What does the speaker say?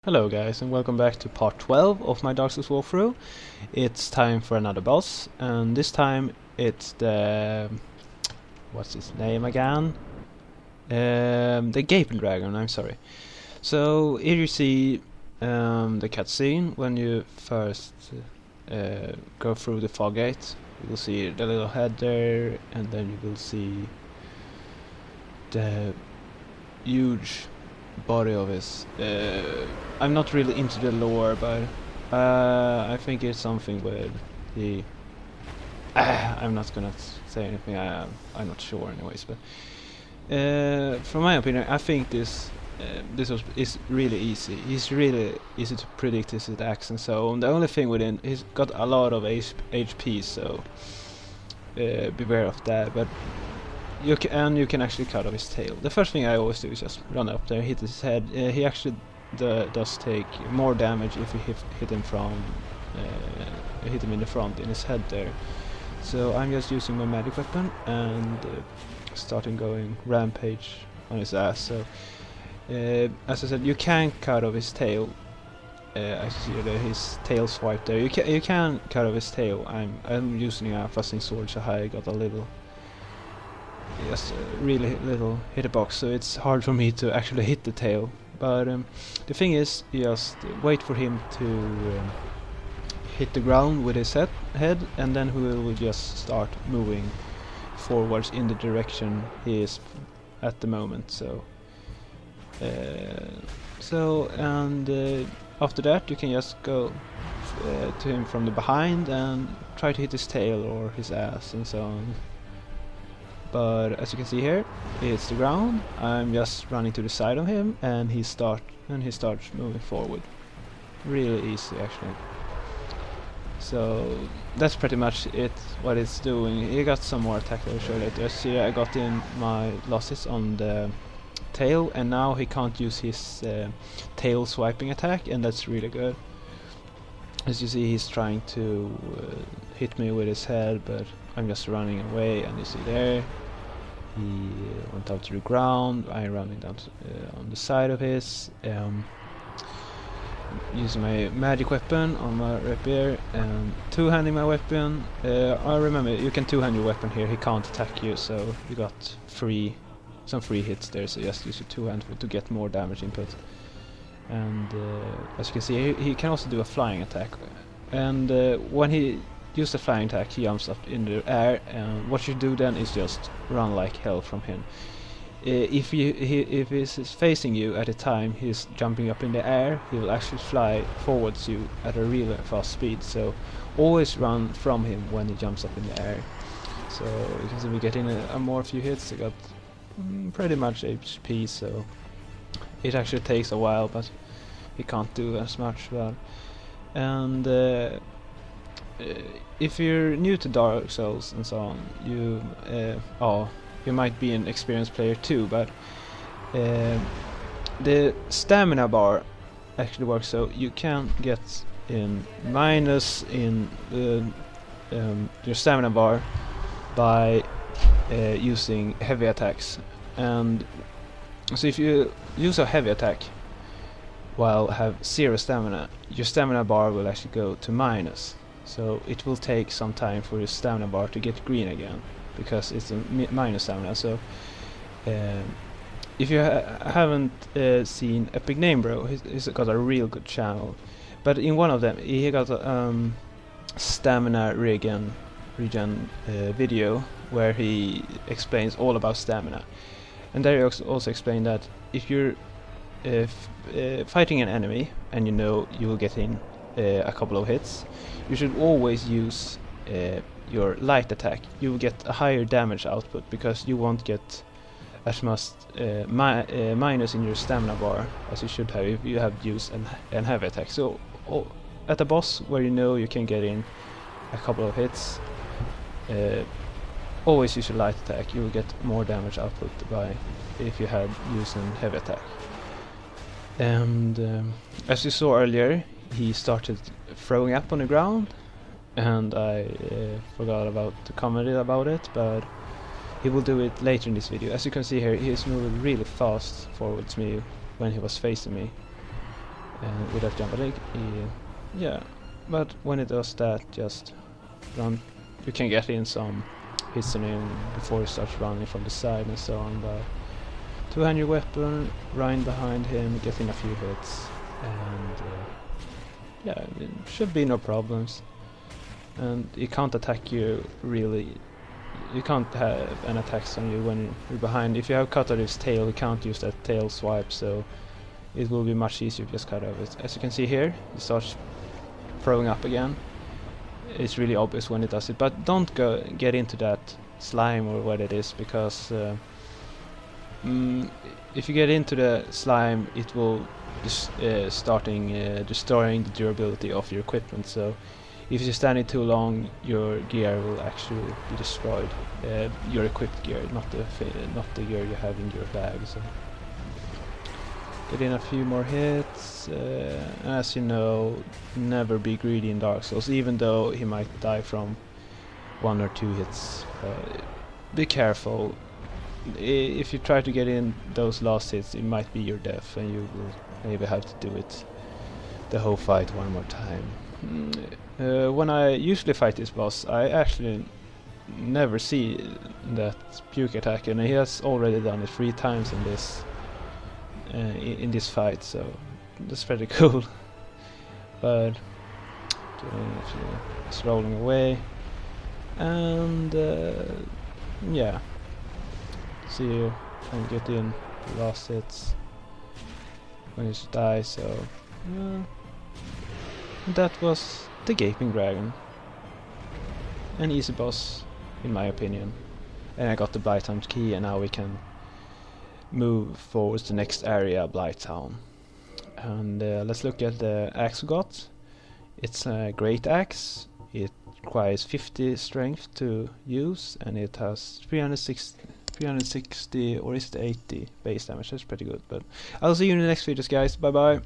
Hello guys, and welcome back to part 12 of my Dark Souls walkthrough. It's time for another boss, and this time it's the... what's his name again? The Gaping Dragon, I'm sorry. So here you see the cutscene when you first go through the fog gate. You will see the little head there, and then you will see the huge body of his. I'm not really into the lore, but I think it's something with the. I'm not gonna say anything. I'm not sure, anyways. But from my opinion, I think this is really easy. He's really easy to predict his attacks and so on. The only thing with him, he's got a lot of HP, so beware of that. But you can actually cut off his tail. The first thing I always do is just run up there, hit his head. He actually does take more damage if you hit him in the front, in his head there. So I'm just using my magic weapon and starting going rampage on his ass. So as I said, you can cut off his tail. I see his tail swipe there. You can cut off his tail. I'm using a thrusting sword, so I got a little. Yes, really little hitbox, so it's hard for me to actually hit the tail. But the thing is, you just wait for him to hit the ground with his head, and then he will just start moving forwards in the direction he is at the moment. So, after that, you can just go to him from the behind and try to hit his tail or his ass and so on. But as you can see here, it's the ground. I'm just running to the side of him, and he starts moving forward. Really easy, actually. So that's pretty much it. What it's doing. He got some more attack that I'll show later. See, I got in my losses on the tail, and now he can't use his tail swiping attack, and that's really good. As you see, he's trying to hit me with his head, but I'm just running away, and you see there, he went out to the ground. I'm running down on the side of his, using my magic weapon on my rapier and two-handing my weapon. I remember you can two-hand your weapon here. He can't attack you, so you got some free hits there. So just use your two-hand to get more damage input. And as you can see, he can also do a flying attack. And when he uses a flying attack, he jumps up in the air. And what you do then is just run like hell from him. If he's facing you at a time, he's jumping up in the air. He will actually fly forwards you at a really fast speed. So always run from him when he jumps up in the air. So you can see we get in a more few hits. I got pretty much HP. So it actually takes a while, but he can't do as much. But and if you're new to Dark Souls and so on, you might be an experienced player too. But the stamina bar actually works, so you can get in minus in your stamina bar by using heavy attacks. And so if you use a heavy attack while have 0 stamina, your stamina bar will actually go to minus. So it will take some time for your stamina bar to get green again, because it's a minus stamina. So if you haven't seen Epic Name Bro, he's got a real good channel. But in one of them, he got a stamina regen video where he explains all about stamina. And there he also explained that if you're fighting an enemy and you know you will get in a couple of hits, you should always use your light attack. You will get a higher damage output because you won't get as much minus in your stamina bar as you should have if you have used an heavy attack. So at a boss where you know you can get in a couple of hits, always use your light attack. You will get more damage output by if you had used an heavy attack. And as you saw earlier, he started throwing up on the ground, and I forgot to comment about it, but he will do it later in this video. As you can see here, he is moving really fast forwards me when he was facing me. without jumping. Yeah, but when it does that, just run. You can get in some hits on him before he starts running from the side and so on. But two-hand your weapon, run behind him, get in a few hits, and yeah, it should be no problems. And he can't attack you really. You can't have an attacks on you when you're behind. If you have cut out his tail, you can't use that tail swipe, so it will be much easier if you just cut off it. As you can see here, he starts throwing up again. It's really obvious when it does it, but don't get into that slime or what it is, because if you get into the slime, it will destroying the durability of your equipment. So if you stand it too long, your gear will actually be destroyed. Your equipped gear, not the gear you have in your bag. So get in a few more hits. As you know, never be greedy in Dark Souls, even though he might die from 1 or 2 hits. Be careful. If you try to get in those last hits, it might be your death, and you will maybe have to do it the whole fight one more time. When I usually fight this boss, I actually never see that puke attack, and he has already done it 3 times in this fight, so that's pretty cool. But it's rolling away, and yeah, see you and get in the last hits when you die. So that was the Gaping Dragon, an easy boss in my opinion, and I got the Blighttown key, and now we can move forward to the next area, Blighttown. And let's look at the axe we got. It's a great axe. It requires 50 strength to use, and it has 360 or is it 80 base damage. That's pretty good. But I'll see you in the next videos, guys. Bye bye.